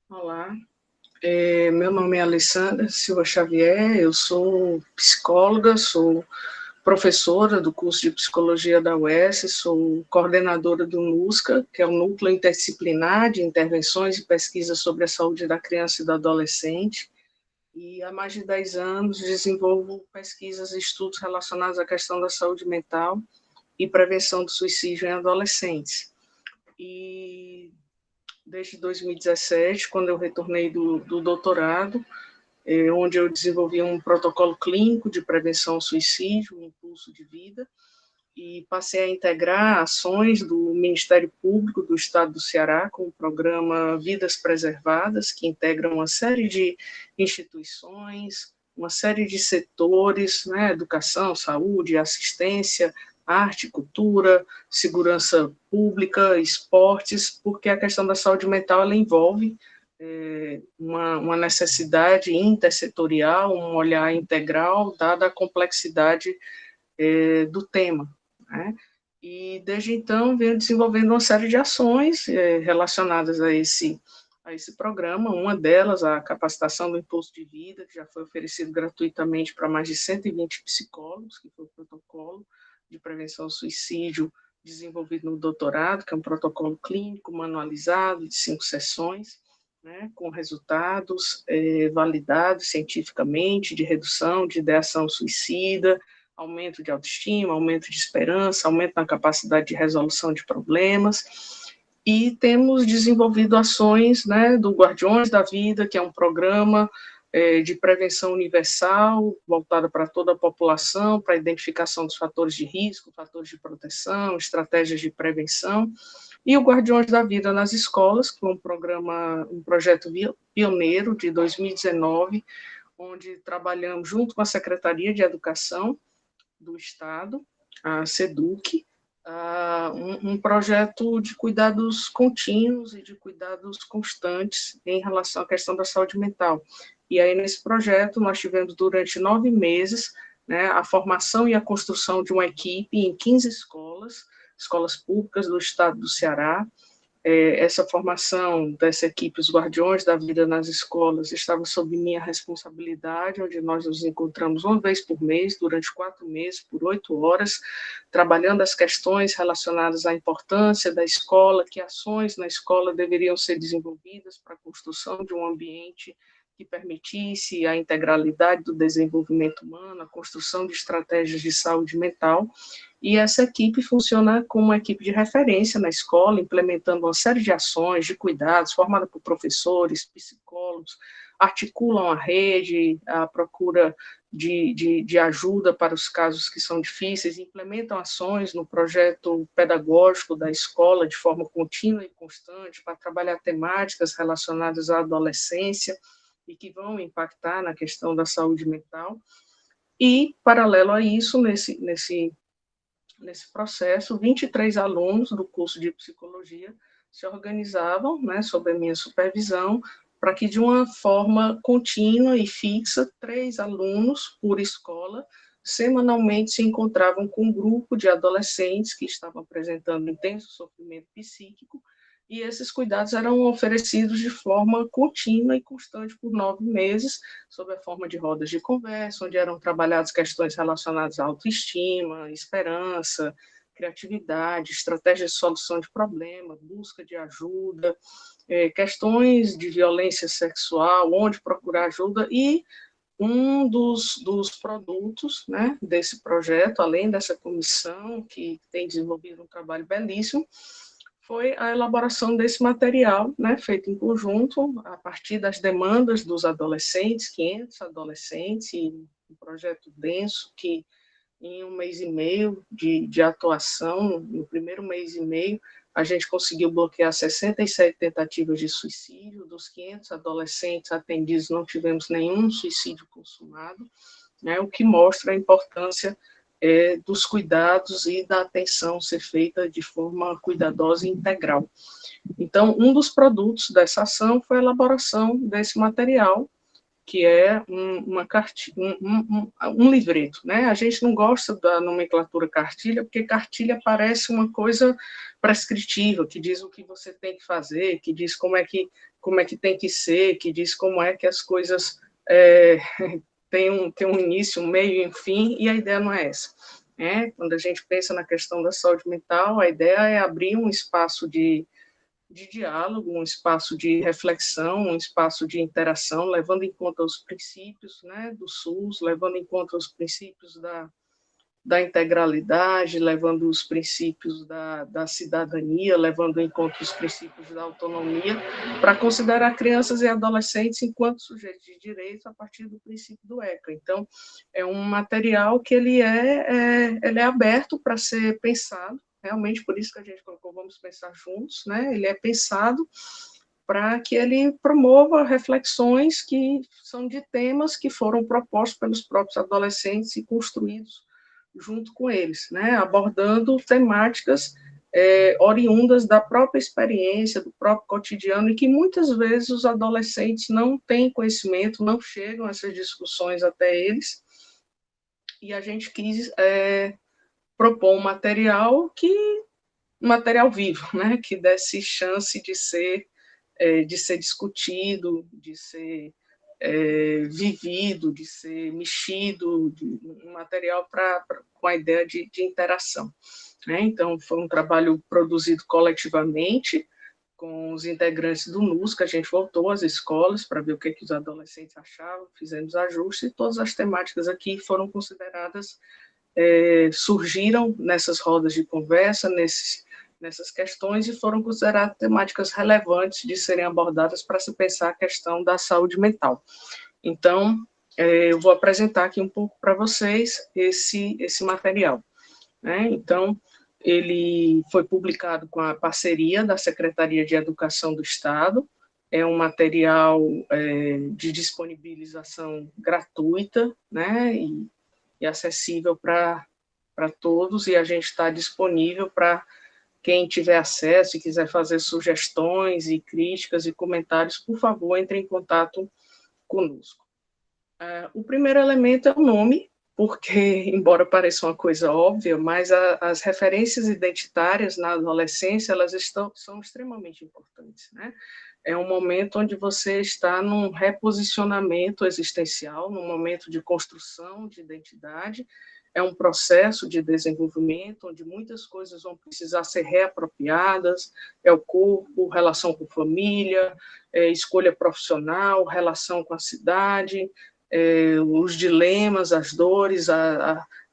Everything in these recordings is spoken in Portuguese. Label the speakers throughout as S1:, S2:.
S1: Olá, meu nome é Alessandra Silva Xavier, eu sou psicóloga, sou professora do curso de Psicologia da UES, sou coordenadora do NUSCA, que é o Núcleo Interdisciplinar de Intervenções e Pesquisas sobre a Saúde da Criança e do Adolescente, e há mais de 10 anos desenvolvo pesquisas e estudos relacionados à questão da saúde mental e prevenção do suicídio em adolescentes. E desde 2017, quando eu retornei do doutorado, onde eu desenvolvi um protocolo clínico de prevenção ao suicídio, um impulso de vida, e passei a integrar ações do Ministério Público do Estado do Ceará com o programa Vidas Preservadas, que integra uma série de instituições, uma série de setores, né, educação, saúde, assistência, arte, cultura, segurança pública, esportes, porque a questão da saúde mental ela envolve uma necessidade intersetorial, um olhar integral, dada a complexidade do tema, né? E desde então venho desenvolvendo uma série de ações relacionadas a esse programa, uma delas a capacitação do impulso de vida, que já foi oferecido gratuitamente para mais de 120 psicólogos, que foi o protocolo de prevenção ao suicídio desenvolvido no doutorado, que é um protocolo clínico manualizado de 5 sessões, né, com resultados validados cientificamente de redução de ideação suicida, aumento de autoestima, aumento de esperança, aumento na capacidade de resolução de problemas. E temos desenvolvido ações, né, do Guardiões da Vida, que é um programa de prevenção universal, voltada para toda a população, para a identificação dos fatores de risco, fatores de proteção, estratégias de prevenção, e o Guardiões da Vida nas escolas, que é um projeto pioneiro de 2019, onde trabalhamos junto com a Secretaria de Educação do Estado, a SEDUC, um projeto de cuidados contínuos e de cuidados constantes em relação à questão da saúde mental. E aí, nesse projeto, nós tivemos durante 9 meses, né, a formação e a construção de uma equipe em 15 escolas públicas do estado do Ceará. Essa formação dessa equipe, os Guardiões da Vida nas escolas, estava sob minha responsabilidade, onde nós nos encontramos uma vez por mês, durante 4 meses, por 8 horas, trabalhando as questões relacionadas à importância da escola, que ações na escola deveriam ser desenvolvidas para a construção de um ambiente que permitisse a integralidade do desenvolvimento humano, a construção de estratégias de saúde mental. E essa equipe funciona como uma equipe de referência na escola, implementando uma série de ações, de cuidados, formada por professores, psicólogos, articulam a rede, a procura de ajuda para os casos que são difíceis, implementam ações no projeto pedagógico da escola de forma contínua e constante para trabalhar temáticas relacionadas à adolescência e que vão impactar na questão da saúde mental. E, paralelo a isso, nesse processo, 23 alunos do curso de psicologia se organizavam, né, sob a minha supervisão, para que, de uma forma contínua e fixa, 3 alunos por escola, semanalmente se encontravam com um grupo de adolescentes que estavam apresentando intenso sofrimento psíquico, e esses cuidados eram oferecidos de forma contínua e constante por 9 meses, sob a forma de rodas de conversa, onde eram trabalhadas questões relacionadas à autoestima, esperança, criatividade, estratégias de solução de problema, busca de ajuda, questões de violência sexual, onde procurar ajuda, e um dos produtos, né, desse projeto, além dessa comissão, que tem desenvolvido um trabalho belíssimo, foi a elaboração desse material, né, feito em conjunto, a partir das demandas dos adolescentes, 500 adolescentes, e um projeto denso que, em um mês e meio de atuação, no primeiro mês e meio, a gente conseguiu bloquear 67 tentativas de suicídio. Dos 500 adolescentes atendidos, não tivemos nenhum suicídio consumado, né, o que mostra a importância dos cuidados e da atenção ser feita de forma cuidadosa e integral. Então, um dos produtos dessa ação foi a elaboração desse material, que é um livreto, né? A gente não gosta da nomenclatura cartilha, porque cartilha parece uma coisa prescritiva, que diz o que você tem que fazer, que diz como como é que tem que ser, que diz como é que as coisas têm um início, um meio e um fim, e a ideia não é essa. Quando a gente pensa na questão da saúde mental, a ideia é abrir um espaço de diálogo, um espaço de reflexão, um espaço de interação, levando em conta os princípios, né, do SUS, levando em conta os princípios da integralidade, levando os princípios da cidadania, levando em conta os princípios da autonomia, para considerar crianças e adolescentes enquanto sujeitos de direito a partir do princípio do ECA. Então, é um material que ele é aberto para ser pensado, realmente por isso que a gente colocou Vamos Pensar Juntos, né? Ele é pensado para que ele promova reflexões que são de temas que foram propostos pelos próprios adolescentes e construídos junto com eles, né, abordando temáticas oriundas da própria experiência, do próprio cotidiano, e que muitas vezes os adolescentes não têm conhecimento, não chegam a essas discussões até eles, e a gente quis propor um material vivo, né, que desse chance de ser discutido, de ser vivido, de ser mexido, um material com a ideia de interação. Né? Então, foi um trabalho produzido coletivamente, com os integrantes do NUS, que a gente voltou às escolas para ver o que os adolescentes achavam, fizemos ajustes, e todas as temáticas aqui foram consideradas, surgiram nessas rodas de conversa, nessas questões, e foram consideradas temáticas relevantes de serem abordadas para se pensar a questão da saúde mental. Então, eu vou apresentar aqui um pouco para vocês esse material. Né? Então, ele foi publicado com a parceria da Secretaria de Educação do Estado, é um material de disponibilização gratuita, né? e acessível para todos, e a gente está disponível para quem tiver acesso e quiser fazer sugestões e críticas e comentários, por favor, entre em contato conosco. O primeiro elemento é o nome, porque, embora pareça uma coisa óbvia, mas as referências identitárias na adolescência, elas são extremamente importantes, né? É um momento onde você está num reposicionamento existencial, num momento de construção de identidade, é um processo de desenvolvimento onde muitas coisas vão precisar ser reapropriadas, é o corpo, relação com família, escolha profissional, relação com a cidade, os dilemas, as dores,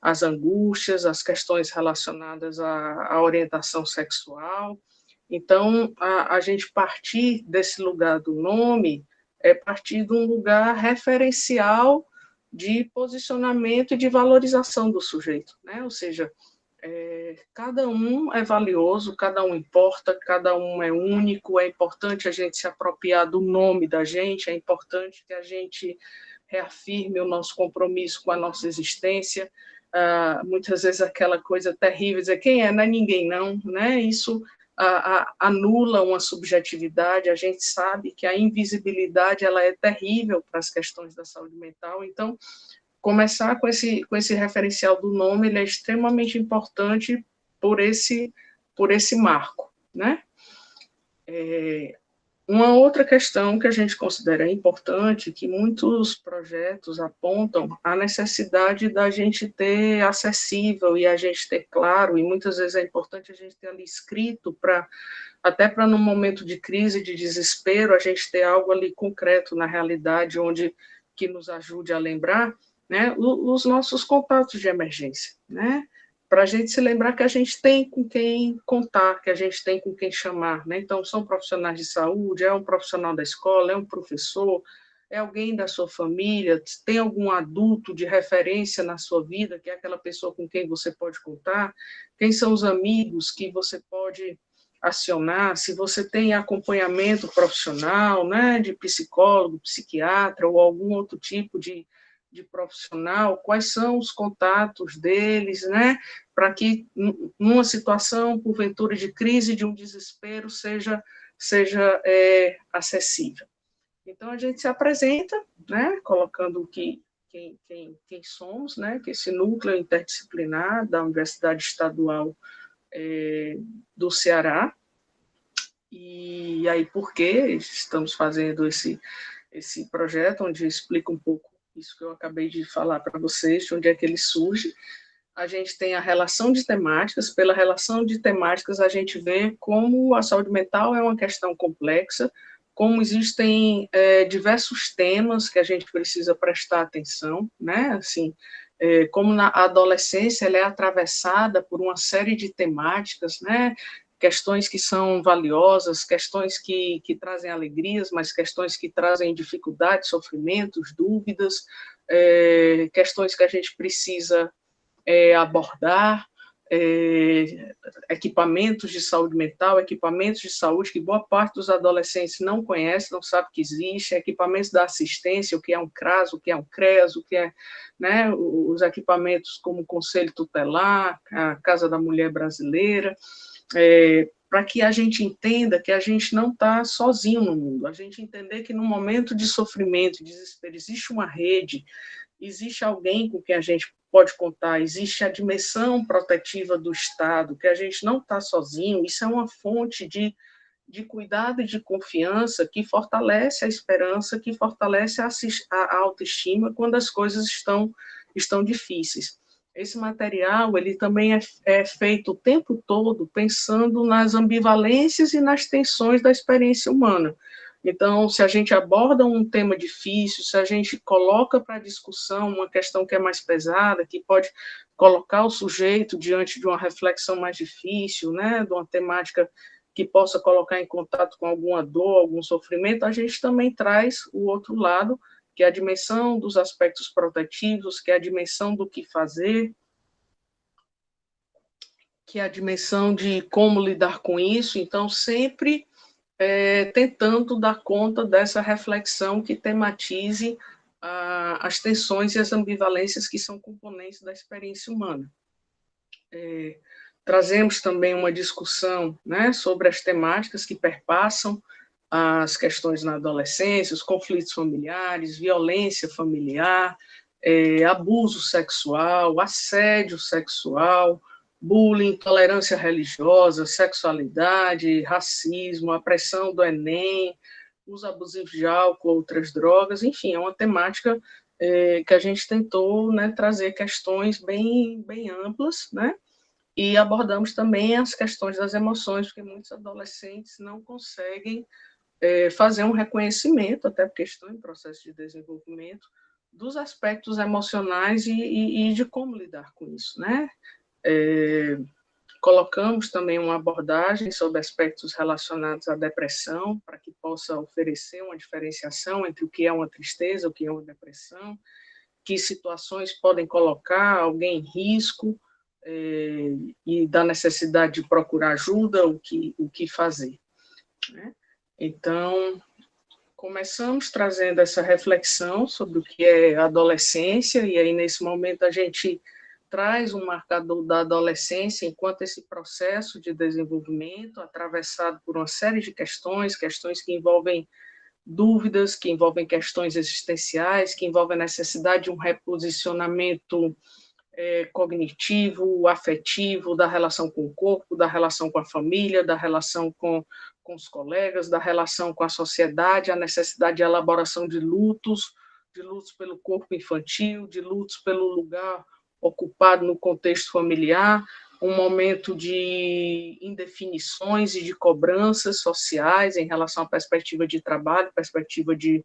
S1: as angústias, as questões relacionadas à orientação sexual. Então, a gente partir desse lugar do nome é partir de um lugar referencial de posicionamento e de valorização do sujeito, né? Ou seja, cada um é valioso, cada um importa, cada um é único, é importante a gente se apropriar do nome da gente, é importante que a gente reafirme o nosso compromisso com a nossa existência, muitas vezes aquela coisa terrível, dizer quem é, não é ninguém não, né? Isso anula uma subjetividade, a gente sabe que a invisibilidade ela é terrível para as questões da saúde mental, então começar com esse referencial do nome, ele é extremamente importante por esse marco, né? Uma outra questão que a gente considera importante, que muitos projetos apontam a necessidade da gente ter acessível e a gente ter claro, e muitas vezes é importante a gente ter ali escrito, até para num momento de crise, de desespero, a gente ter algo ali concreto na realidade, que nos ajude a lembrar, né, os nossos contatos de emergência, né? Para a gente se lembrar que a gente tem com quem contar, que a gente tem com quem chamar, né? Então, são profissionais de saúde, é um profissional da escola, é um professor, é alguém da sua família, tem algum adulto de referência na sua vida, que é aquela pessoa com quem você pode contar, quem são os amigos que você pode acionar, se você tem acompanhamento profissional, né, de psicólogo, psiquiatra ou algum outro tipo de profissional, quais são os contatos deles, né, para que numa situação, porventura, de crise, de um desespero, seja acessível. Então, a gente se apresenta, né, colocando quem somos, né, que esse núcleo interdisciplinar da Universidade Estadual do Ceará, E aí, por que estamos fazendo esse projeto, onde eu explico um pouco isso que eu acabei de falar para vocês, de onde é que ele surge. A gente tem a relação de temáticas, pela relação de temáticas a gente vê como a saúde mental é uma questão complexa, como existem diversos temas que a gente precisa prestar atenção, né, assim, como na adolescência ela é atravessada por uma série de temáticas, né, questões que são valiosas, questões que trazem alegrias, mas questões que trazem dificuldades, sofrimentos, dúvidas, questões que a gente precisa abordar, equipamentos de saúde mental, equipamentos de saúde que boa parte dos adolescentes não conhece, não sabe que existe, equipamentos da assistência, o que é um CRAS, o que é um CREAS, o que é, né, os equipamentos como o Conselho Tutelar, a Casa da Mulher Brasileira, para que a gente entenda que a gente não está sozinho no mundo, a gente entender que no momento de sofrimento e desespero existe uma rede, existe alguém com quem a gente pode contar, existe a dimensão protetiva do Estado, que a gente não está sozinho, isso é uma fonte de cuidado e de confiança que fortalece a esperança, que fortalece a autoestima quando as coisas estão difíceis. Esse material ele também é feito o tempo todo pensando nas ambivalências e nas tensões da experiência humana. Então, se a gente aborda um tema difícil, se a gente coloca para discussão uma questão que é mais pesada, que pode colocar o sujeito diante de uma reflexão mais difícil, né, de uma temática que possa colocar em contato com alguma dor, algum sofrimento, a gente também traz o outro lado, que é a dimensão dos aspectos protetivos, que é a dimensão do que fazer, que é a dimensão de como lidar com isso. Então, sempre tentando dar conta dessa reflexão que tematize as tensões e as ambivalências que são componentes da experiência humana. Trazemos também uma discussão, né, sobre as temáticas que perpassam as questões na adolescência, os conflitos familiares, violência familiar, abuso sexual, assédio sexual, bullying, intolerância religiosa, sexualidade, racismo, a pressão do Enem, uso abusivo de álcool, outras drogas, enfim, é uma temática que a gente tentou, né, trazer questões bem amplas, né, e abordamos também as questões das emoções, porque muitos adolescentes não conseguem fazer um reconhecimento, até porque estão em processo de desenvolvimento, dos aspectos emocionais e de como lidar com isso, né? Colocamos também uma abordagem sobre aspectos relacionados à depressão, para que possa oferecer uma diferenciação entre o que é uma tristeza, o que é uma depressão, que situações podem colocar alguém em risco, e da necessidade de procurar ajuda, o que fazer, né? Então, começamos trazendo essa reflexão sobre o que é adolescência, e aí nesse momento a gente traz um marcador da adolescência enquanto esse processo de desenvolvimento, atravessado por uma série de questões que envolvem dúvidas, que envolvem questões existenciais, que envolvem a necessidade de um reposicionamento cognitivo, afetivo, da relação com o corpo, da relação com a família, da relação com os colegas, da relação com a sociedade, a necessidade de elaboração de lutos pelo corpo infantil, de lutos pelo lugar ocupado no contexto familiar, um momento de indefinições e de cobranças sociais em relação à perspectiva de trabalho, perspectiva de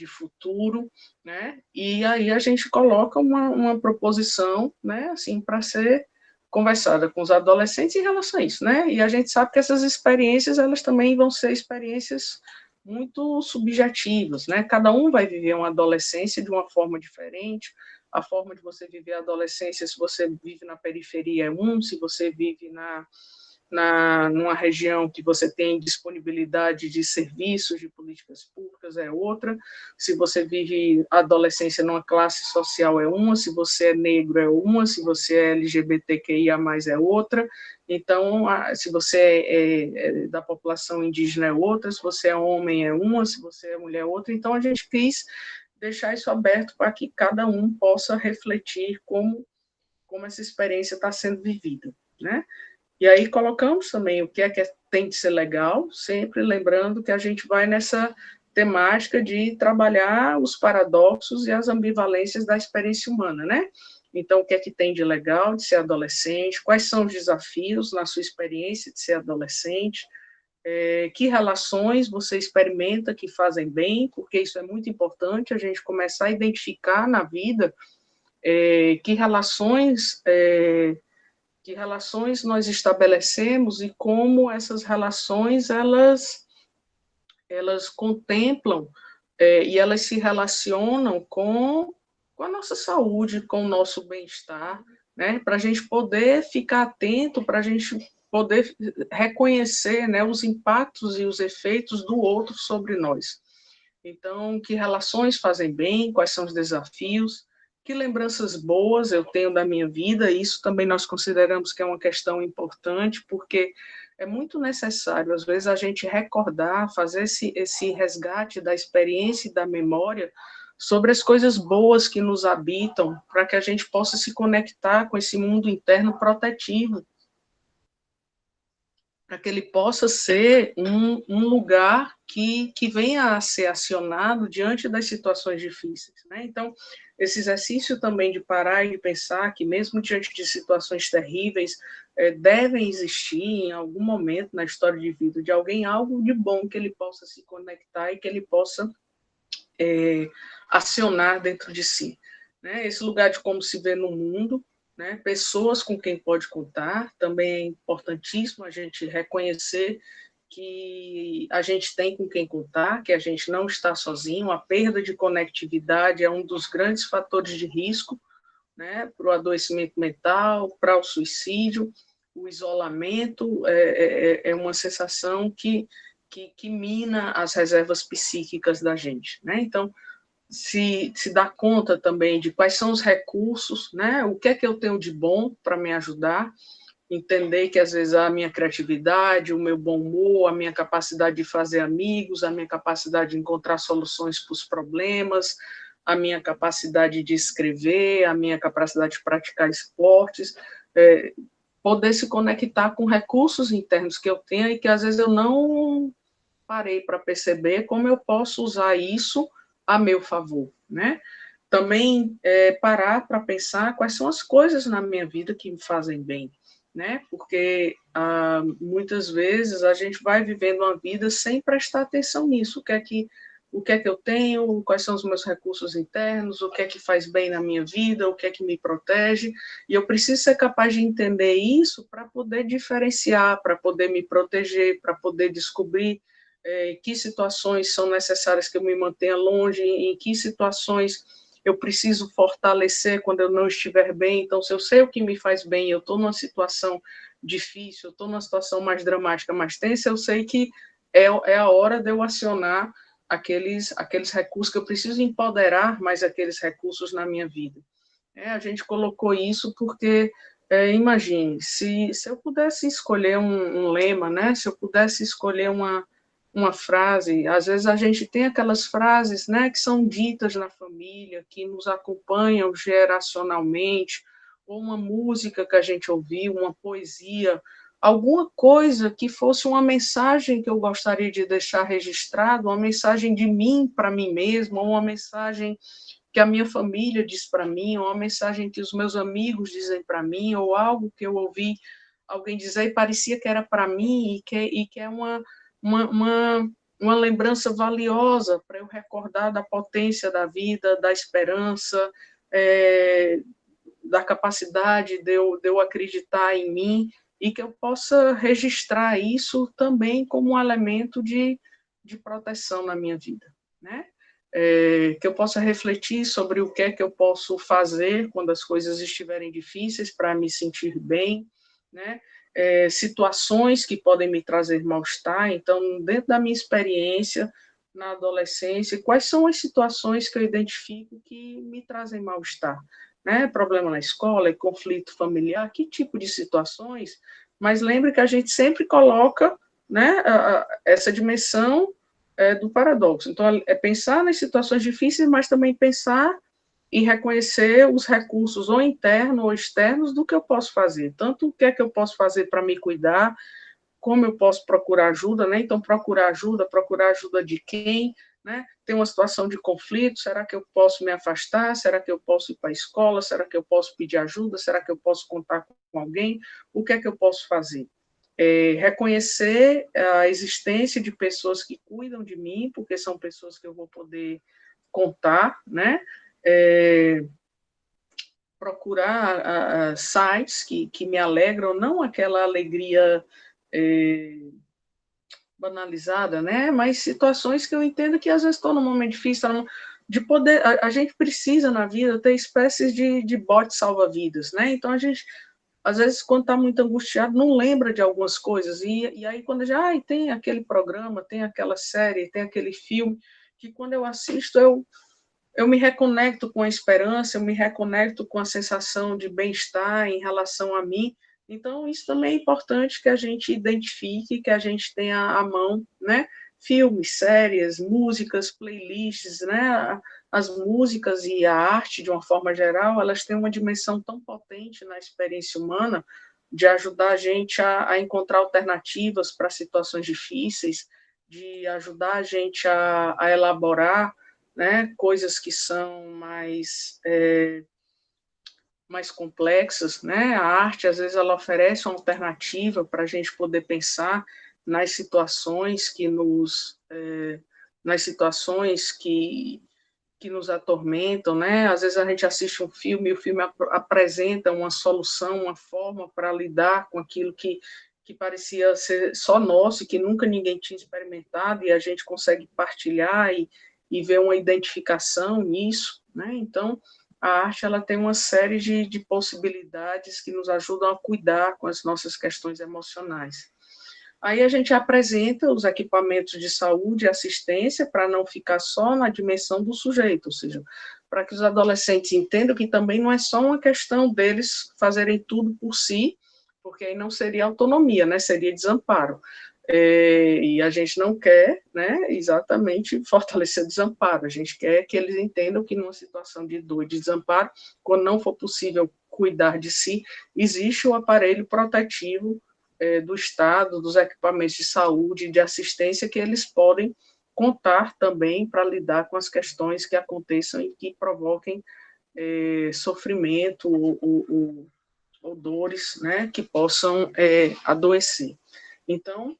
S1: futuro, né? E aí a gente coloca uma proposição, né, assim, para ser conversada com os adolescentes em relação a isso, né? E a gente sabe que essas experiências, elas também vão ser experiências muito subjetivas, né? Cada um vai viver uma adolescência de uma forma diferente. A forma de você viver a adolescência, se você vive na periferia, se você vive numa região que você tem disponibilidade de serviços, de políticas públicas, é outra. Se você vive a adolescência numa classe social, é uma. Se você é negro, é uma. Se você é LGBTQIA+, é outra. Então, se você é da população indígena, é outra. Se você é homem, é uma. Se você é mulher, é outra. Então, a gente quis deixar isso aberto para que cada um possa refletir como essa experiência está sendo vivida, né? E aí colocamos também o que tem de ser legal, sempre lembrando que a gente vai nessa temática de trabalhar os paradoxos e as ambivalências da experiência humana, né? Então, o que é que tem de legal de ser adolescente? Quais são os desafios na sua experiência de ser adolescente? Que relações você experimenta que fazem bem? Porque isso é muito importante, a gente começar a identificar na vida que relações nós estabelecemos e como essas relações elas contemplam e elas se relacionam com a nossa saúde, com o nosso bem-estar, né? Para a gente poder ficar atento, para a gente poder reconhecer, né, os impactos e os efeitos do outro sobre nós. Então, que relações fazem bem, quais são os desafios, que lembranças boas eu tenho da minha vida, isso também nós consideramos que é uma questão importante, porque é muito necessário, às vezes, a gente recordar, fazer esse resgate da experiência e da memória sobre as coisas boas que nos habitam, para que a gente possa se conectar com esse mundo interno protetivo, para que ele possa ser um lugar que venha a ser acionado diante das situações difíceis, né? Então, esse exercício também de parar e de pensar que mesmo diante de situações terríveis, devem existir em algum momento na história de vida de alguém algo de bom que ele possa se conectar e que ele possa acionar dentro de si, né? Esse lugar de como se vê no mundo, né? Pessoas com quem pode contar, também é importantíssimo a gente reconhecer que a gente tem com quem contar, que a gente não está sozinho, a perda de conectividade é um dos grandes fatores de risco, né, para o adoecimento mental, para o suicídio, o isolamento é uma sensação que mina as reservas psíquicas da gente, né? Então, se dá conta também de quais são os recursos, né? O que é que eu tenho de bom para me ajudar, entender que às vezes a minha criatividade, o meu bom humor, a minha capacidade de fazer amigos, a minha capacidade de encontrar soluções para os problemas, a minha capacidade de escrever, a minha capacidade de praticar esportes, poder se conectar com recursos internos que eu tenho e que às vezes eu não parei para perceber como eu posso usar isso a meu favor, né? Também parar para pensar quais são as coisas na minha vida que me fazem bem, né? Porque muitas vezes a gente vai vivendo uma vida sem prestar atenção nisso, o que é que eu tenho, quais são os meus recursos internos, o que é que faz bem na minha vida, o que é que me protege, e eu preciso ser capaz de entender isso para poder diferenciar, para poder me proteger, para poder descobrir que situações são necessárias que eu me mantenha longe, em que situações eu preciso fortalecer quando eu não estiver bem. Então, se eu sei o que me faz bem, eu estou numa situação difícil, eu estou numa situação mais dramática, mais tensa, eu sei que é a hora de eu acionar aqueles recursos que eu preciso empoderar mais aqueles recursos na minha vida. A gente colocou isso porque, imagine, se eu pudesse escolher um lema, né? Se eu pudesse escolher uma frase, às vezes a gente tem aquelas frases, né, que são ditas na família, que nos acompanham geracionalmente, ou uma música que a gente ouviu, uma poesia, alguma coisa que fosse uma mensagem que eu gostaria de deixar registrado, uma mensagem de mim para mim mesmo, ou uma mensagem que a minha família diz para mim, ou uma mensagem que os meus amigos dizem para mim, ou algo que eu ouvi alguém dizer e parecia que era para mim e que é uma, uma, uma lembrança valiosa para eu recordar da potência da vida, da esperança, da capacidade de eu acreditar em mim e que eu possa registrar isso também como um elemento de proteção na minha vida, né? Que eu possa refletir sobre o que é que eu posso fazer quando as coisas estiverem difíceis para me sentir bem, né? Situações que podem me trazer mal-estar. Então, dentro da minha experiência na adolescência, quais são as situações que eu identifico que me trazem mal-estar? Né? Problema na escola, conflito familiar, que tipo de situações? Mas lembre que a gente sempre coloca, né, essa dimensão do paradoxo. Então, é pensar nas situações difíceis, mas também pensar e reconhecer os recursos ou internos ou externos do que eu posso fazer, tanto o que é que eu posso fazer para me cuidar, como eu posso procurar ajuda, né? Então, procurar ajuda de quem, né? Tem uma situação de conflito, será que eu posso me afastar? Será que eu posso ir para a escola? Será que eu posso pedir ajuda? Será que eu posso contar com alguém? O que é que eu posso fazer? Reconhecer a existência de pessoas que cuidam de mim, porque são pessoas que eu vou poder contar, né? Procurar sites que me alegram, não aquela alegria banalizada, né? Mas situações que eu entendo que às vezes estou num momento difícil, de poder, a gente precisa na vida ter espécies de bote salva-vidas, né? Então a gente, às vezes, quando está muito angustiado, não lembra de algumas coisas, e aí quando já tem aquele programa, tem aquela série, tem aquele filme, que quando eu assisto, eu me reconecto com a esperança, eu me reconecto com a sensação de bem-estar em relação a mim. Então, isso também é importante que a gente identifique, que a gente tenha à mão, né? Filmes, séries, músicas, playlists, né? As músicas e a arte, de uma forma geral, elas têm uma dimensão tão potente na experiência humana de ajudar a gente a encontrar alternativas para situações difíceis, de ajudar a gente a elaborar, né, coisas que são mais complexas, né? A arte, às vezes, ela oferece uma alternativa para a gente poder pensar nas situações nas situações que nos atormentam, né? Às vezes a gente assiste um filme e o filme apresenta uma solução, uma forma para lidar com aquilo que parecia ser só nosso e que nunca ninguém tinha experimentado, e a gente consegue partilhar e ver uma identificação nisso, né? Então, a arte, ela tem uma série de possibilidades que nos ajudam a cuidar com as nossas questões emocionais. Aí a gente apresenta os equipamentos de saúde e assistência para não ficar só na dimensão do sujeito, ou seja, para que os adolescentes entendam que também não é só uma questão deles fazerem tudo por si, porque aí não seria autonomia, né? Seria desamparo. E a gente não quer, né, exatamente fortalecer o desamparo, a gente quer que eles entendam que numa situação de dor e de desamparo, quando não for possível cuidar de si, existe o aparelho protetivo do Estado, dos equipamentos de saúde, de assistência, que eles podem contar também para lidar com as questões que aconteçam e que provoquem sofrimento ou dores, né, que possam adoecer. Então,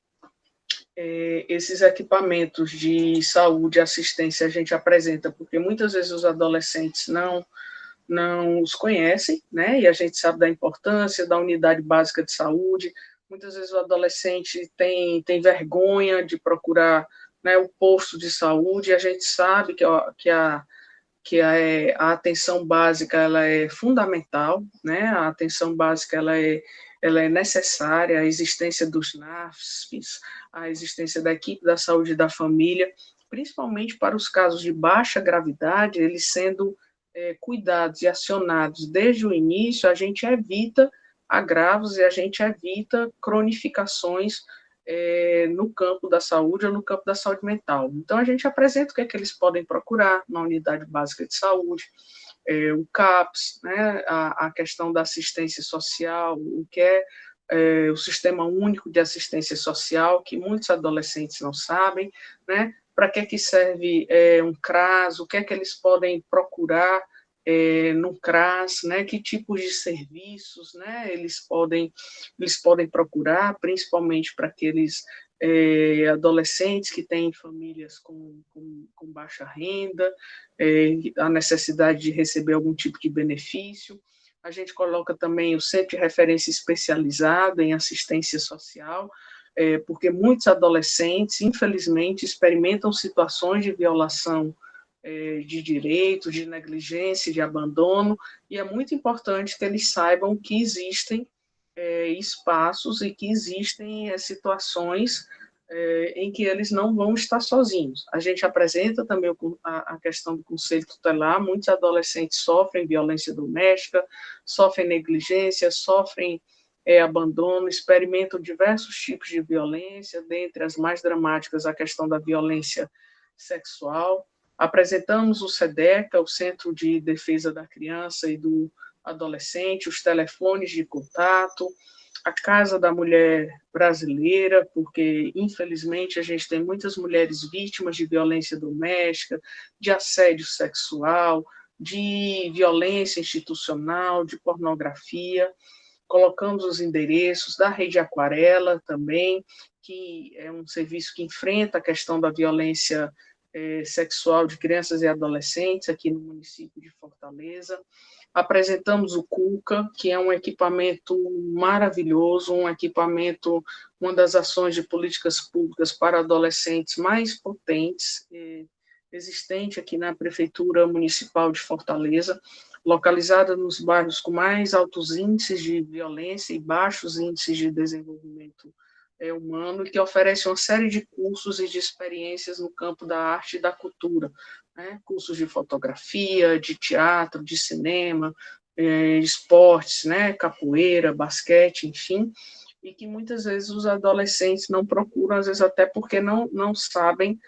S1: esses equipamentos de saúde e assistência a gente apresenta, porque muitas vezes os adolescentes não os conhecem, né? E a gente sabe da importância da unidade básica de saúde. Muitas vezes o adolescente tem vergonha de procurar, né, o posto de saúde, e a gente sabe que a atenção básica, ela é fundamental, né? A atenção básica, ela é necessária, a existência dos NAFs, a existência da equipe da saúde e da família, principalmente para os casos de baixa gravidade, eles sendo cuidados e acionados desde o início, a gente evita agravos e a gente evita cronificações no campo da saúde ou no campo da saúde mental. Então, a gente apresenta o que é que eles podem procurar na unidade básica de saúde, o CAPS, né, a questão da assistência social, o que é o Sistema Único de Assistência Social, que muitos adolescentes não sabem, né, para que serve um CRAS, o que é que eles podem procurar no CRAS, né, que tipos de serviços, né, eles podem procurar, principalmente para aqueles adolescentes que têm famílias com baixa renda, a necessidade de receber algum tipo de benefício. A gente coloca também o Centro de Referência Especializado em Assistência Social, porque muitos adolescentes, infelizmente, experimentam situações de violação de direitos, de negligência, de abandono, e é muito importante que eles saibam que existem espaços e que existem situações em que eles não vão estar sozinhos. A gente apresenta também a questão do conselho tutelar, muitos adolescentes sofrem violência doméstica, sofrem negligência, sofrem abandono, experimentam diversos tipos de violência, dentre as mais dramáticas a questão da violência sexual. Apresentamos o SEDECA, o Centro de Defesa da Criança e do Adolescente, os telefones de contato, a Casa da Mulher Brasileira, porque, infelizmente, a gente tem muitas mulheres vítimas de violência doméstica, de assédio sexual, de violência institucional, de pornografia. Colocamos os endereços da Rede Aquarela também, que é um serviço que enfrenta a questão da violência sexual de crianças e adolescentes aqui no município de Fortaleza. Apresentamos o CUCA, que é um equipamento maravilhoso, um equipamento, uma das ações de políticas públicas para adolescentes mais potentes, existente aqui na Prefeitura Municipal de Fortaleza, localizada nos bairros com mais altos índices de violência e baixos índices de desenvolvimento humano, e que oferece uma série de cursos e de experiências no campo da arte e da cultura, né? Cursos de fotografia, de teatro, de cinema, esportes, né? Capoeira, basquete, enfim, e que muitas vezes os adolescentes não procuram, às vezes até porque não sabem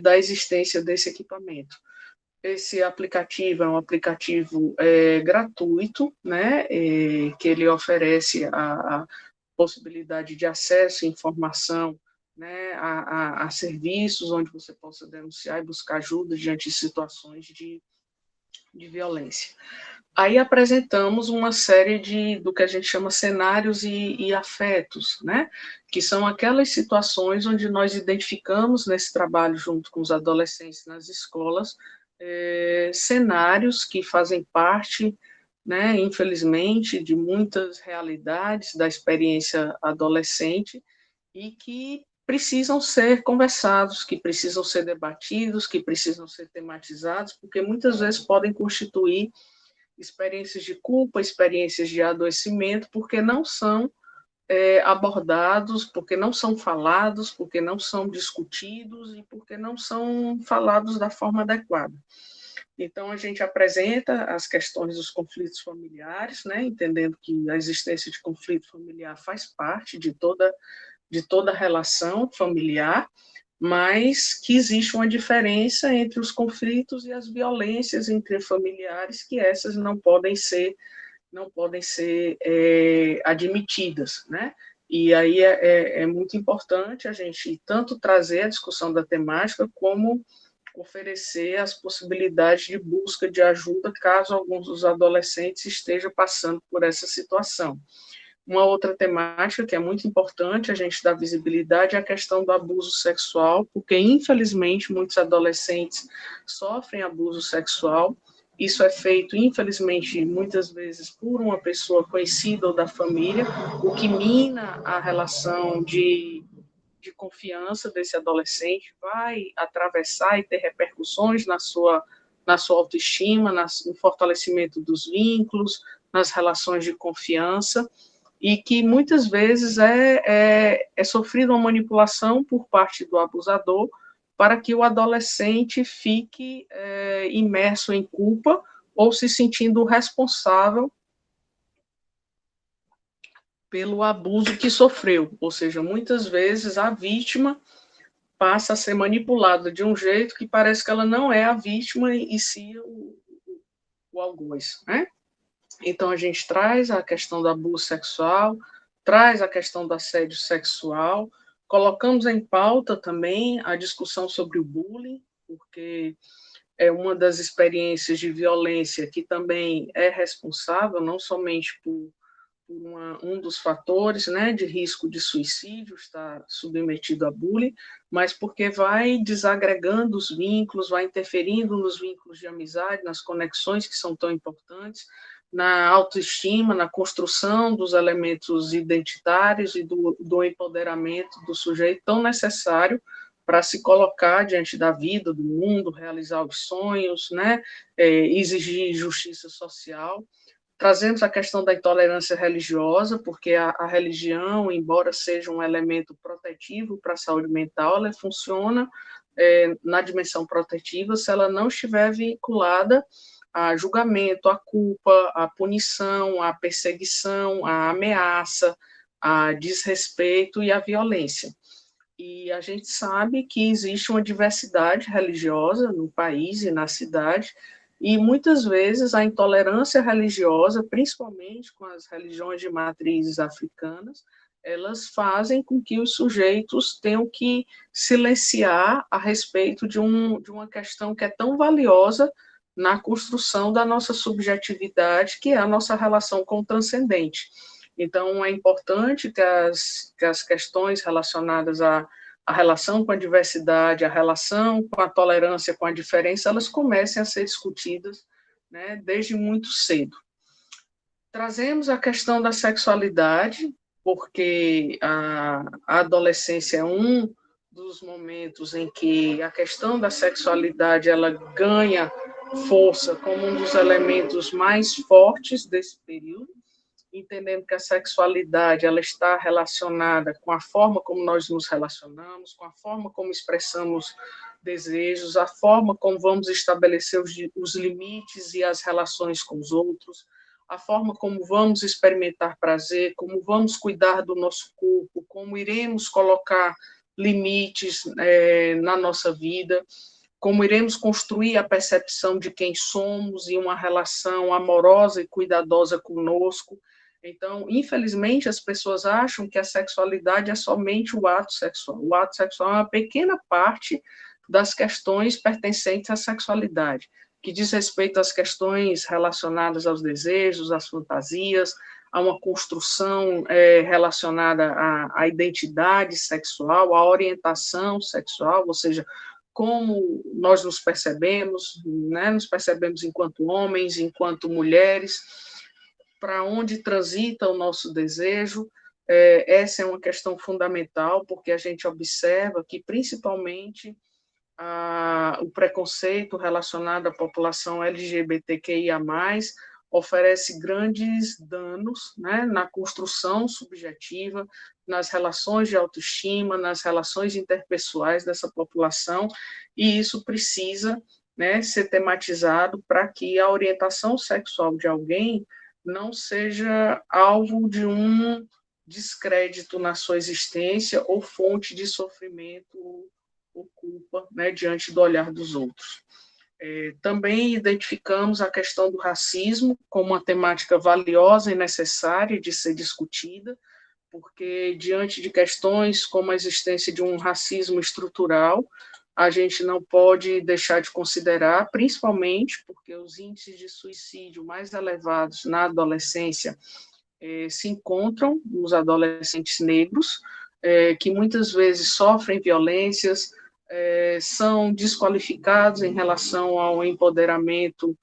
S1: da existência desse equipamento. Esse aplicativo é um aplicativo gratuito, né? Que ele oferece a possibilidade de acesso e informação, né, a serviços onde você possa denunciar e buscar ajuda diante de situações de violência. Aí apresentamos uma série do que a gente chama cenários e afetos, né, que são aquelas situações onde nós identificamos nesse trabalho junto com os adolescentes nas escolas, cenários que fazem parte, né, infelizmente, de muitas realidades da experiência adolescente e que precisam ser conversados, que precisam ser debatidos, que precisam ser tematizados, porque muitas vezes podem constituir experiências de culpa, experiências de adoecimento, porque não são abordados, porque não são falados, porque não são discutidos e porque não são falados da forma adequada. Então, a gente apresenta as questões dos conflitos familiares, né, entendendo que a existência de conflito familiar faz parte de toda relação familiar, mas que existe uma diferença entre os conflitos e as violências intrafamiliares, que essas não podem ser admitidas, né? E aí é muito importante a gente tanto trazer a discussão da temática, como oferecer as possibilidades de busca de ajuda caso alguns dos adolescentes estejam passando por essa situação. Uma outra temática que é muito importante a gente dar visibilidade é a questão do abuso sexual, porque, infelizmente, muitos adolescentes sofrem abuso sexual. Isso é feito, infelizmente, muitas vezes por uma pessoa conhecida ou da família, o que mina a relação de confiança desse adolescente, vai atravessar e ter repercussões na sua autoestima, no fortalecimento dos vínculos, nas relações de confiança, e que muitas vezes é sofrida uma manipulação por parte do abusador para que o adolescente fique imerso em culpa ou se sentindo responsável pelo abuso que sofreu. Ou seja, muitas vezes a vítima passa a ser manipulada de um jeito que parece que ela não é a vítima e sim o algoz, né? Então, a gente traz a questão do abuso sexual, traz a questão do assédio sexual, colocamos em pauta também a discussão sobre o bullying, porque é uma das experiências de violência que também é responsável, não somente por um dos fatores, né, de risco de suicídio, está submetido a bullying, mas porque vai desagregando os vínculos, vai interferindo nos vínculos de amizade, nas conexões que são tão importantes, na autoestima, na construção dos elementos identitários e do empoderamento do sujeito tão necessário para se colocar diante da vida, do mundo, realizar os sonhos, né, exigir justiça social. Trazemos a questão da intolerância religiosa, porque a religião, embora seja um elemento protetivo para a saúde mental, ela funciona na dimensão protetiva se ela não estiver vinculada a julgamento, a culpa, a punição, a perseguição, a ameaça, a desrespeito e a violência. E a gente sabe que existe uma diversidade religiosa no país e na cidade, e muitas vezes a intolerância religiosa, principalmente com as religiões de matrizes africanas, elas fazem com que os sujeitos tenham que silenciar a respeito de uma questão que é tão valiosa na construção da nossa subjetividade, que é a nossa relação com o transcendente. Então, é importante que as questões relacionadas à relação com a diversidade, a relação com a tolerância, com a diferença, elas comecem a ser discutidas, né, desde muito cedo. Trazemos a questão da sexualidade, porque a adolescência é um dos momentos em que a questão da sexualidade ela ganha força como um dos elementos mais fortes desse período, entendendo que a sexualidade ela está relacionada com a forma como nós nos relacionamos, com a forma como expressamos desejos, a forma como vamos estabelecer os limites e as relações com os outros, a forma como vamos experimentar prazer, como vamos cuidar do nosso corpo, como iremos colocar limites na nossa vida, como iremos construir a percepção de quem somos e uma relação amorosa e cuidadosa conosco. Então, infelizmente, as pessoas acham que a sexualidade é somente o ato sexual. O ato sexual é uma pequena parte das questões pertencentes à sexualidade, que diz respeito às questões relacionadas aos desejos, às fantasias, a uma construção relacionada à identidade sexual, à orientação sexual, ou seja, como nós nos percebemos, né? Nos percebemos enquanto homens, enquanto mulheres, para onde transita o nosso desejo. Essa é uma questão fundamental, porque a gente observa que, principalmente, o preconceito relacionado à população LGBTQIA+, oferece grandes danos, né, na construção subjetiva, nas relações de autoestima, nas relações interpessoais dessa população, e isso precisa, né, ser tematizado para que a orientação sexual de alguém não seja alvo de um descrédito na sua existência ou fonte de sofrimento ou culpa, né, diante do olhar dos outros. Também identificamos a questão do racismo como uma temática valiosa e necessária de ser discutida, porque diante de questões como a existência de um racismo estrutural, a gente não pode deixar de considerar, principalmente porque os índices de suicídio mais elevados na adolescência se encontram nos adolescentes negros, que muitas vezes sofrem violências, são desqualificados em relação ao empoderamento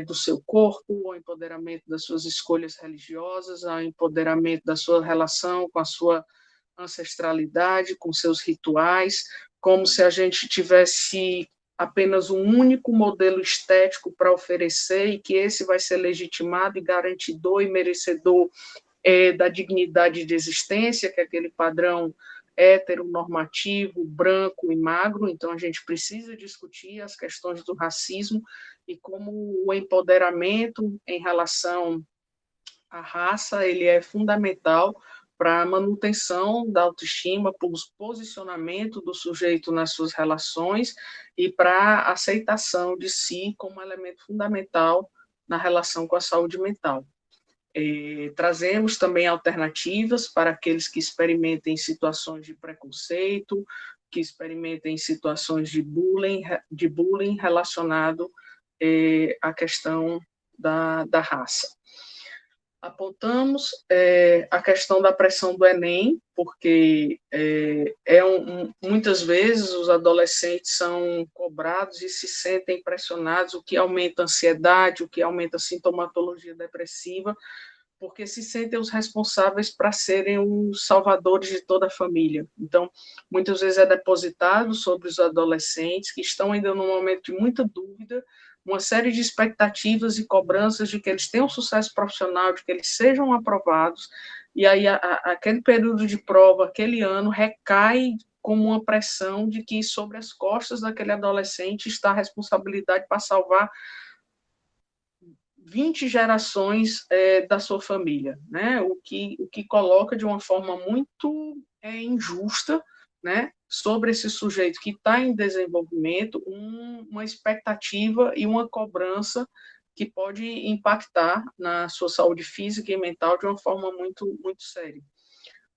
S1: do seu corpo, ao empoderamento das suas escolhas religiosas, ao empoderamento da sua relação com a sua ancestralidade, com seus rituais, como se a gente tivesse apenas um único modelo estético para oferecer e que esse vai ser legitimado e garantidor e merecedor da dignidade de existência, que é aquele padrão heteronormativo, branco e magro. Então, a gente precisa discutir as questões do racismo e como o empoderamento em relação à raça ele é fundamental para a manutenção da autoestima, para o posicionamento do sujeito nas suas relações e para a aceitação de si como elemento fundamental na relação com a saúde mental. Trazemos também alternativas para aqueles que experimentem situações de preconceito, que experimentem situações de bullying relacionado à questão da raça. Apontamos a questão da pressão do Enem, porque muitas vezes os adolescentes são cobrados e se sentem pressionados, o que aumenta a ansiedade, o que aumenta a sintomatologia depressiva, porque se sentem os responsáveis para serem os salvadores de toda a família. Então, muitas vezes é depositado sobre os adolescentes que estão ainda num momento de muita dúvida, uma série de expectativas e cobranças de que eles tenham sucesso profissional, de que eles sejam aprovados, e aí aquele período de prova, aquele ano, recai como uma pressão de que sobre as costas daquele adolescente está a responsabilidade para salvar 20 gerações da sua família, né? O que coloca de uma forma muito injusta, né, sobre esse sujeito que está em desenvolvimento, uma expectativa e uma cobrança que pode impactar na sua saúde física e mental de uma forma muito, muito séria.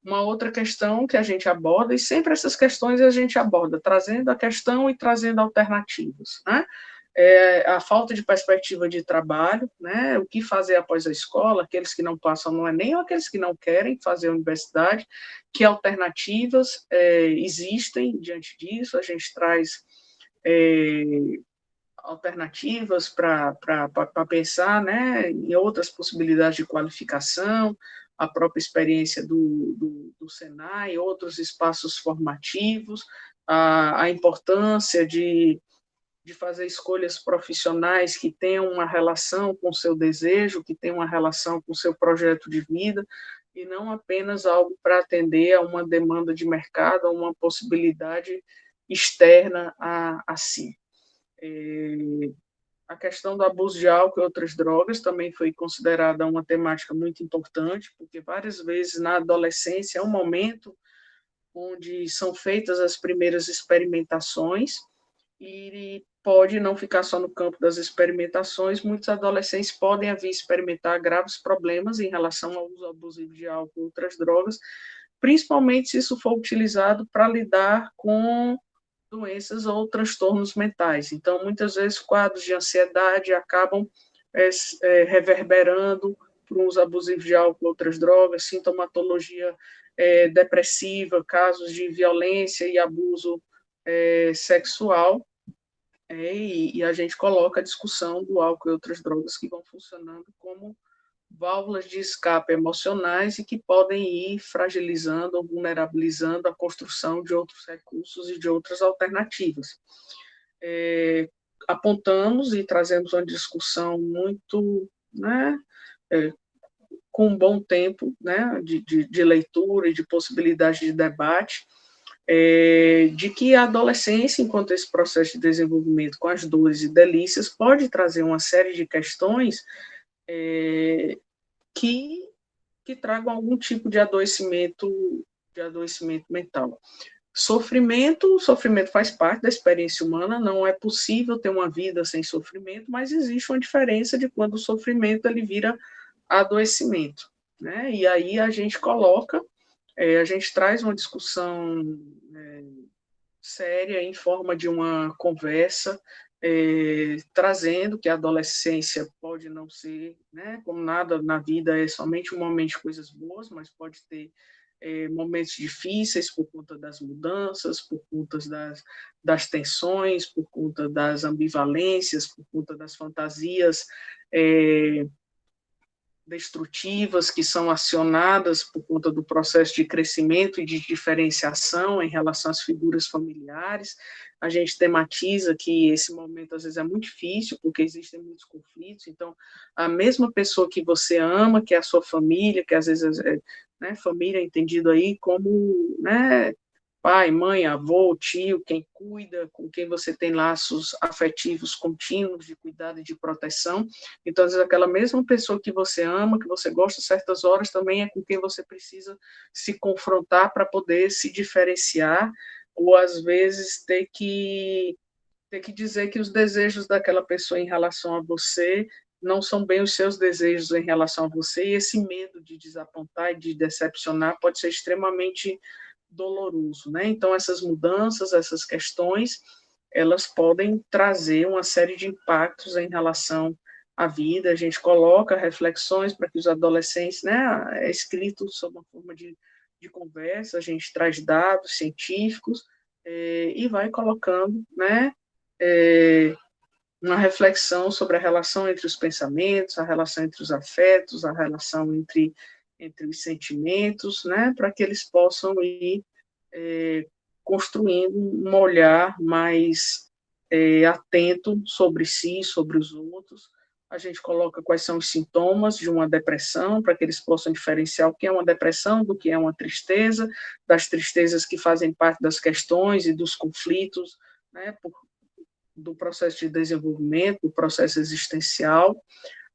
S1: Uma outra questão que a gente aborda, e sempre essas questões a gente aborda, trazendo a questão e trazendo alternativas, né? A falta de perspectiva de trabalho, né? O que fazer após a escola, aqueles que não passam, não é nem aqueles que não querem fazer a universidade, que alternativas existem diante disso, a gente traz alternativas para pensar, né, em outras possibilidades de qualificação, a própria experiência do Senai, outros espaços formativos, a importância de fazer escolhas profissionais que tenham uma relação com o seu desejo, que tenham uma relação com o seu projeto de vida, e não apenas algo para atender a uma demanda de mercado, a uma possibilidade externa a si. A questão do abuso de álcool e outras drogas também foi considerada uma temática muito importante, porque várias vezes na adolescência é um momento onde são feitas as primeiras experimentações e pode não ficar só no campo das experimentações, muitos adolescentes podem vir experimentar graves problemas em relação ao uso abusivo de álcool e outras drogas, principalmente se isso for utilizado para lidar com doenças ou transtornos mentais. Então, muitas vezes, quadros de ansiedade acabam reverberando para o uso abusivo de álcool e outras drogas, sintomatologia depressiva, casos de violência e abuso sexual, e a gente coloca a discussão do álcool e outras drogas que vão funcionando como válvulas de escape emocionais e que podem ir fragilizando ou vulnerabilizando a construção de outros recursos e de outras alternativas. Apontamos e trazemos uma discussão muito, né, com um bom tempo, né, de leitura e de possibilidade de debate, de que a adolescência, enquanto esse processo de desenvolvimento com as dores e delícias, pode trazer uma série de questões que tragam algum tipo de adoecimento mental. O sofrimento faz parte da experiência humana, não é possível ter uma vida sem sofrimento, mas existe uma diferença de quando o sofrimento ele vira adoecimento, né? E aí a gente coloca, a gente traz uma discussão séria em forma de uma conversa, trazendo que a adolescência pode não ser, né, como nada na vida é somente um momento de coisas boas, mas pode ter momentos difíceis por conta das mudanças, por conta das tensões, por conta das ambivalências, por conta das fantasias destrutivas que são acionadas por conta do processo de crescimento e de diferenciação em relação às figuras familiares. A gente tematiza que esse momento às vezes é muito difícil, porque existem muitos conflitos, então a mesma pessoa que você ama, que é a sua família, que às vezes né, família é entendido aí como, né, pai, mãe, avô, tio, quem cuida, com quem você tem laços afetivos contínuos de cuidado e de proteção. Então, às vezes, aquela mesma pessoa que você ama, que você gosta certas horas, também é com quem você precisa se confrontar para poder se diferenciar, ou às vezes ter que dizer que os desejos daquela pessoa em relação a você não são bem os seus desejos em relação a você, e esse medo de desapontar e de decepcionar pode ser extremamente doloroso, né? Então, essas mudanças, essas questões, elas podem trazer uma série de impactos em relação à vida. A gente coloca reflexões para que os adolescentes, né, é escrito sob uma forma de conversa, a gente traz dados científicos e vai colocando, né, uma reflexão sobre a relação entre os pensamentos, a relação entre os afetos, a relação entre os sentimentos, né, para que eles possam ir construindo um olhar mais atento sobre si, sobre os outros. A gente coloca quais são os sintomas de uma depressão, para que eles possam diferenciar o que é uma depressão do que é uma tristeza, das tristezas que fazem parte das questões e dos conflitos, né, do processo de desenvolvimento, do processo existencial.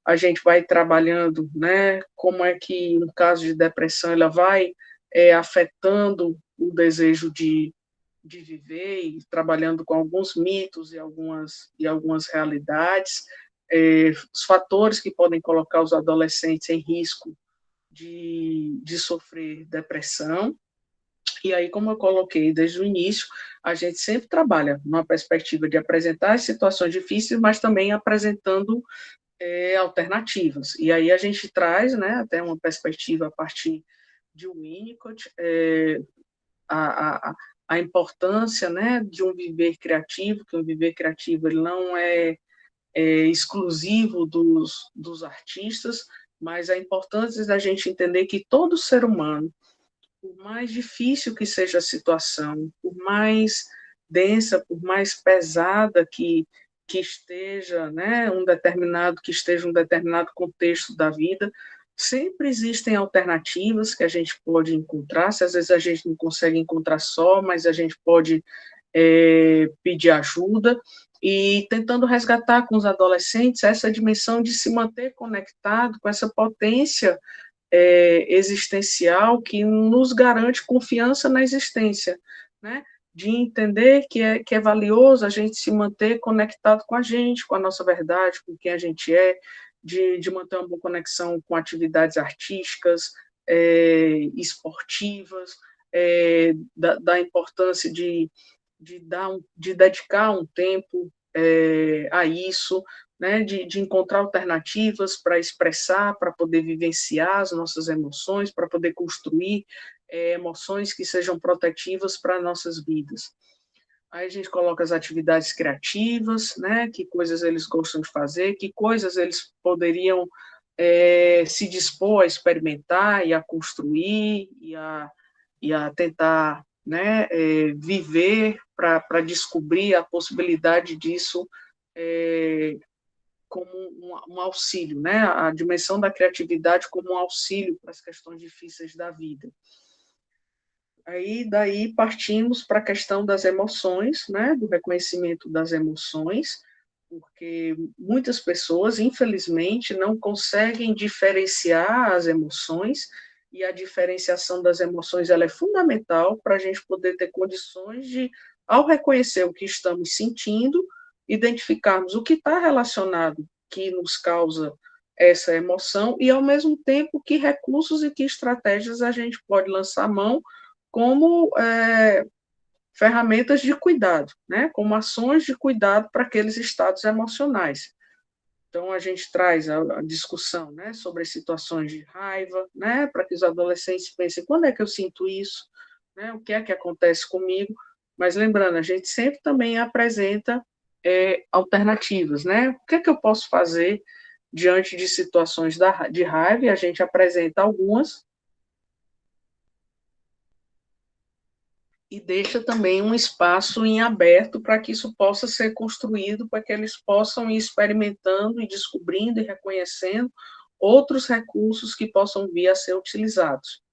S1: A gente vai trabalhando, né, como é que, no caso de depressão, ela vai afetando o desejo de de viver e trabalhando com alguns mitos e algumas realidades, os fatores que podem colocar os adolescentes em risco de sofrer depressão. E aí, como eu coloquei desde o início, a gente sempre trabalha numa perspectiva de apresentar as situações difíceis, mas também apresentando alternativas. E aí a gente traz, né, até uma perspectiva a partir de Winnicott, a, a, a importância, né, de um viver criativo, que um viver criativo ele não é exclusivo dos artistas, mas a importância da gente entender que todo ser humano, por mais difícil que seja a situação, por mais densa, por mais pesada que esteja, né, que esteja um determinado contexto da vida, sempre existem alternativas que a gente pode encontrar. Se às vezes a gente não consegue encontrar só, mas a gente pode pedir ajuda e tentando resgatar com os adolescentes essa dimensão de se manter conectado com essa potência existencial que nos garante confiança na existência, né? De entender que é valioso a gente se manter conectado com a gente, com a nossa verdade, com quem a gente é, de manter uma boa conexão com atividades artísticas, esportivas, da importância de dedicar um tempo a isso, né, de encontrar alternativas para expressar, para poder vivenciar as nossas emoções, para poder construir emoções que sejam protetivas para nossas vidas. Aí a gente coloca as atividades criativas, né, que coisas eles gostam de fazer, que coisas eles poderiam se dispor a experimentar e a construir e a tentar, né, viver para descobrir a possibilidade disso como um auxílio, né? A dimensão da criatividade como um auxílio para as questões difíceis da vida. Aí daí partimos para a questão das emoções, né? Do reconhecimento das emoções, porque muitas pessoas, infelizmente, não conseguem diferenciar as emoções, e a diferenciação das emoções ela é fundamental para a gente poder ter condições de, ao reconhecer o que estamos sentindo, identificarmos o que está relacionado, que nos causa essa emoção, e, ao mesmo tempo, que recursos e que estratégias a gente pode lançar mão como ferramentas de cuidado, né, como ações de cuidado para aqueles estados emocionais. Então, a gente traz a discussão, né, sobre as situações de raiva, né, para que os adolescentes pensem, quando é que eu sinto isso? Né, o que é que acontece comigo? Mas lembrando, a gente sempre também apresenta alternativas, né? O que é que eu posso fazer diante de situações de raiva? E a gente apresenta algumas, e deixa também um espaço em aberto para que isso possa ser construído, para que eles possam ir experimentando e descobrindo e reconhecendo outros recursos que possam vir a ser utilizados.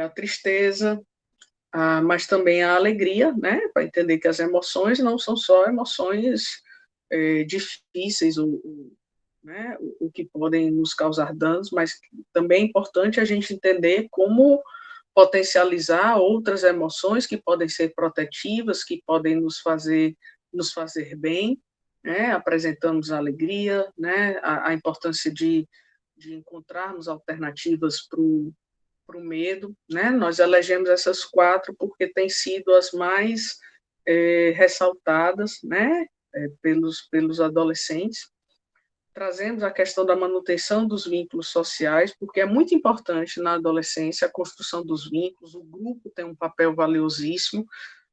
S1: A tristeza, mas também a alegria, né, para entender que as emoções não são só emoções difíceis, né, o que podem nos causar danos, mas também é importante a gente entender como potencializar outras emoções que podem ser protetivas, que podem nos fazer bem, né? Apresentamos a alegria, né? A importância de encontrarmos alternativas para o medo, né? Nós elegemos essas quatro porque têm sido as mais ressaltadas, né? Pelos adolescentes. Trazemos a questão da manutenção dos vínculos sociais, porque é muito importante na adolescência a construção dos vínculos, o grupo tem um papel valiosíssimo,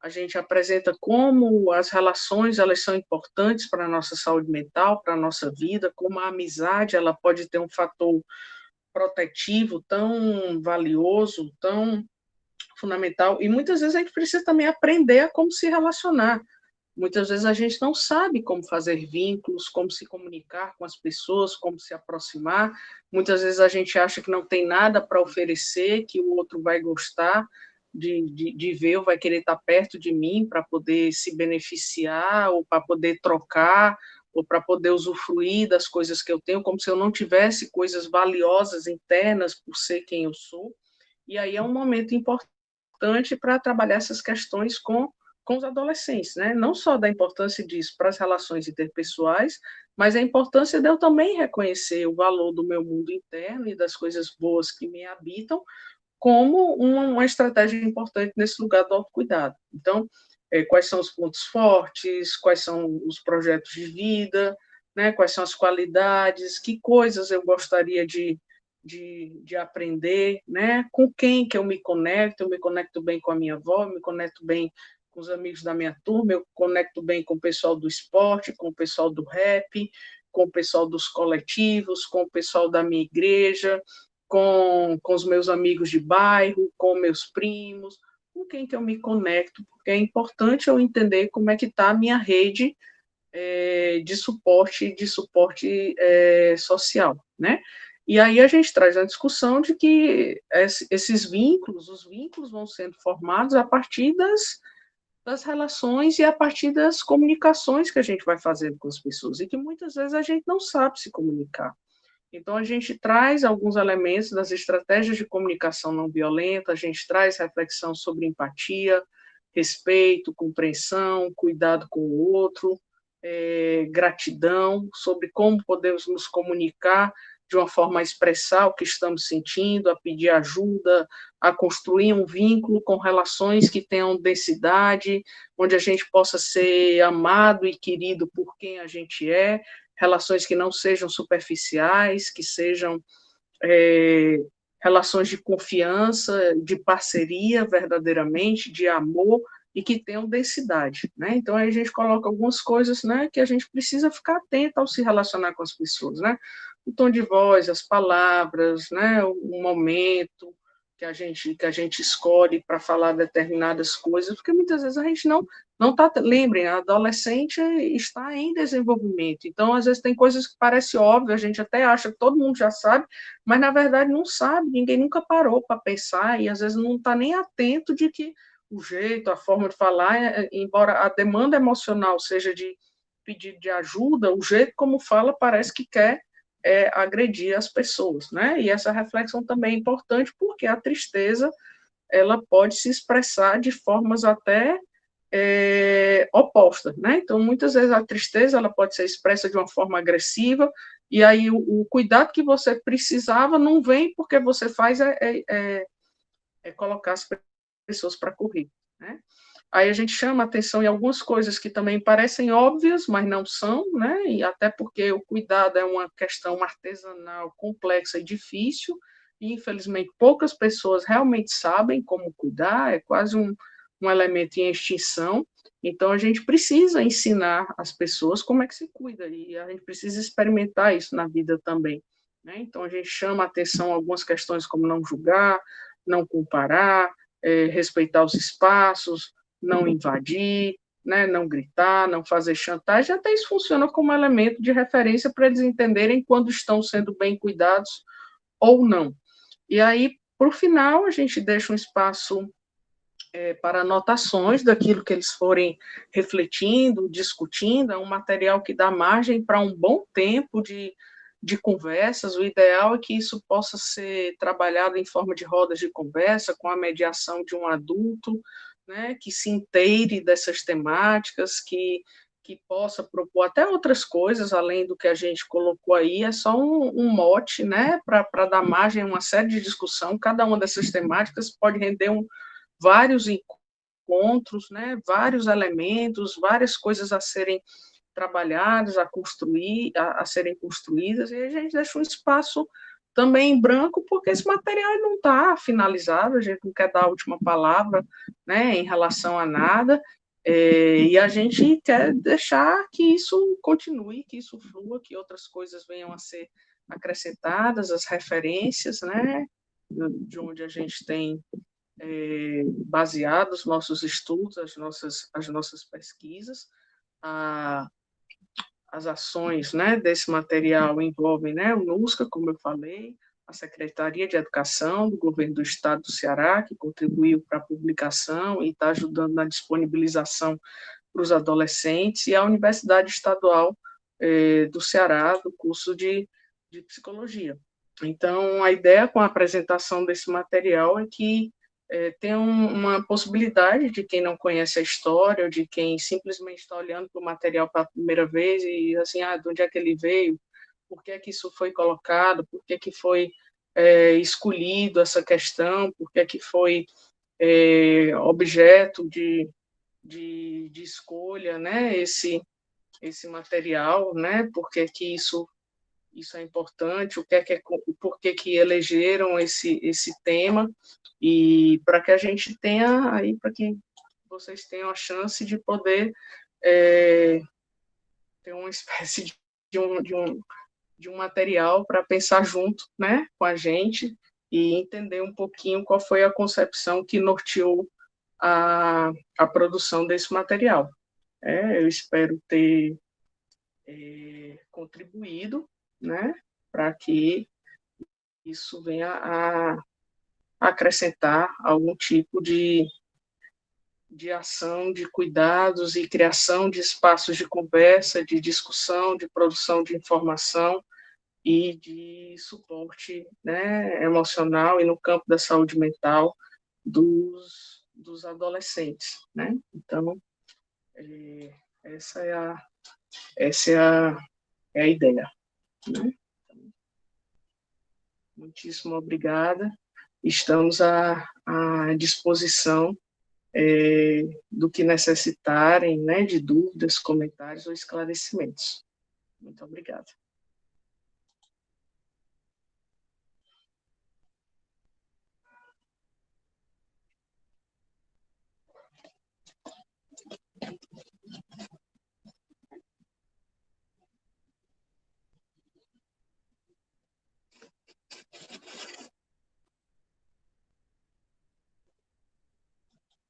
S1: a gente apresenta como as relações elas são importantes para a nossa saúde mental, para a nossa vida, como a amizade ela pode ter um fator protetivo tão valioso, tão fundamental, e muitas vezes a gente precisa também aprender a como se relacionar. Muitas vezes a gente não sabe como fazer vínculos, como se comunicar com as pessoas, como se aproximar. Muitas vezes a gente acha que não tem nada para oferecer, que o outro vai gostar de ver ou vai querer estar perto de mim para poder se beneficiar ou para poder trocar ou para poder usufruir das coisas que eu tenho, como se eu não tivesse coisas valiosas internas por ser quem eu sou. E aí é um momento importante importante para trabalhar essas questões com os adolescentes, né? Não só da importância disso para as relações interpessoais, mas a importância de eu também reconhecer o valor do meu mundo interno e das coisas boas que me habitam, como uma estratégia importante nesse lugar do autocuidado. Então, quais são os pontos fortes, quais são os projetos de vida, né, quais são as qualidades, que coisas eu gostaria de aprender, né, com quem que eu me conecto bem com a minha avó, eu me conecto bem com os amigos da minha turma, eu conecto bem com o pessoal do esporte, com o pessoal do rap, com o pessoal dos coletivos, com o pessoal da minha igreja, com os meus amigos de bairro, com meus primos, com quem que eu me conecto, porque é importante eu entender como é que está a minha rede de suporte social, né? E aí a gente traz a discussão de que esses vínculos, os vínculos vão sendo formados a partir das relações e a partir das comunicações que a gente vai fazendo com as pessoas, e que muitas vezes a gente não sabe se comunicar. Então, a gente traz alguns elementos das estratégias de comunicação não violenta, a gente traz reflexão sobre empatia, respeito, compreensão, cuidado com o outro, gratidão, sobre como podemos nos comunicar de uma forma a expressar o que estamos sentindo, a pedir ajuda, a construir um vínculo com relações que tenham densidade, onde a gente possa ser amado e querido por quem a gente é, relações que não sejam superficiais, que sejam relações de confiança, de parceria verdadeiramente, de amor, e que tenham densidade, né? Então, aí a gente coloca algumas coisas, né, que a gente precisa ficar atento ao se relacionar com as pessoas, né? O tom de voz, as palavras, né, o momento que a gente escolhe para falar determinadas coisas, porque muitas vezes a gente não está, lembrem, a adolescente está em desenvolvimento, então às vezes tem coisas que parecem óbvias, a gente até acha que todo mundo já sabe, mas na verdade não sabe, ninguém nunca parou para pensar, e às vezes não está nem atento de que o jeito, a forma de falar, embora a demanda emocional seja de pedido de ajuda, o jeito como fala parece que quer agredir as pessoas, né? E essa reflexão também é importante porque a tristeza ela pode se expressar de formas até opostas, né? Então, muitas vezes a tristeza ela pode ser expressa de uma forma agressiva e aí o cuidado que você precisava não vem porque você faz colocar as pessoas para correr, né? Aí a gente chama atenção em algumas coisas que também parecem óbvias, mas não são, né? E até porque o cuidado é uma questão artesanal, complexa e difícil, e infelizmente poucas pessoas realmente sabem como cuidar, é quase um elemento em extinção. Então a gente precisa ensinar as pessoas como é que se cuida, e a gente precisa experimentar isso na vida também, né? Então a gente chama atenção a algumas questões como não julgar, não comparar, respeitar os espaços, não invadir, né, não gritar, não fazer chantagem, até isso funciona como elemento de referência para eles entenderem quando estão sendo bem cuidados ou não. E aí, para o final, a gente deixa um espaço para anotações daquilo que eles forem refletindo, discutindo, é um material que dá margem para um bom tempo de conversas. O ideal é que isso possa ser trabalhado em forma de rodas de conversa, com a mediação de um adulto, né, que se inteire dessas temáticas, que possa propor até outras coisas, além do que a gente colocou aí, é só um mote, né, para dar margem a uma série de discussão. Cada uma dessas temáticas pode render vários encontros, né, vários elementos, várias coisas a serem trabalhadas, a serem construídas, e a gente deixa um espaço também em branco, porque esse material não está finalizado, a gente não quer dar a última palavra, né, em relação a nada, e a gente quer deixar que isso continue, que isso flua, que outras coisas venham a ser acrescentadas, as referências, né, de onde a gente tem baseado os nossos estudos, as nossas pesquisas, as ações, né, desse material envolvem, né, o NUSCA, como eu falei, a Secretaria de Educação do Governo do Estado do Ceará, que contribuiu para a publicação e está ajudando na disponibilização para os adolescentes, e a Universidade Estadual do Ceará, do curso de Psicologia. Então, a ideia com a apresentação desse material é que tem uma possibilidade de quem não conhece a história, ou de quem simplesmente está olhando para o material pela primeira vez e assim, de onde é que ele veio, por que é que isso foi colocado, por que é que foi escolhido essa questão, por que é que foi objeto de escolha, né, esse material, né, por que é que isso é importante, por que que elegeram esse tema, e para que a gente tenha aí, para que vocês tenham a chance de poder ter uma espécie de um material para pensar junto, né, com a gente e entender um pouquinho qual foi a concepção que norteou a produção desse material. Eu espero ter contribuído, né, para que isso venha a acrescentar algum tipo de ação, de cuidados e criação de espaços de conversa, de discussão, de produção de informação e de suporte, né, emocional e no campo da saúde mental dos adolescentes, né? Então, essa é a ideia, né? Muitíssimo obrigada. Estamos à disposição do que necessitarem, né, de dúvidas, comentários ou esclarecimentos. Muito obrigada.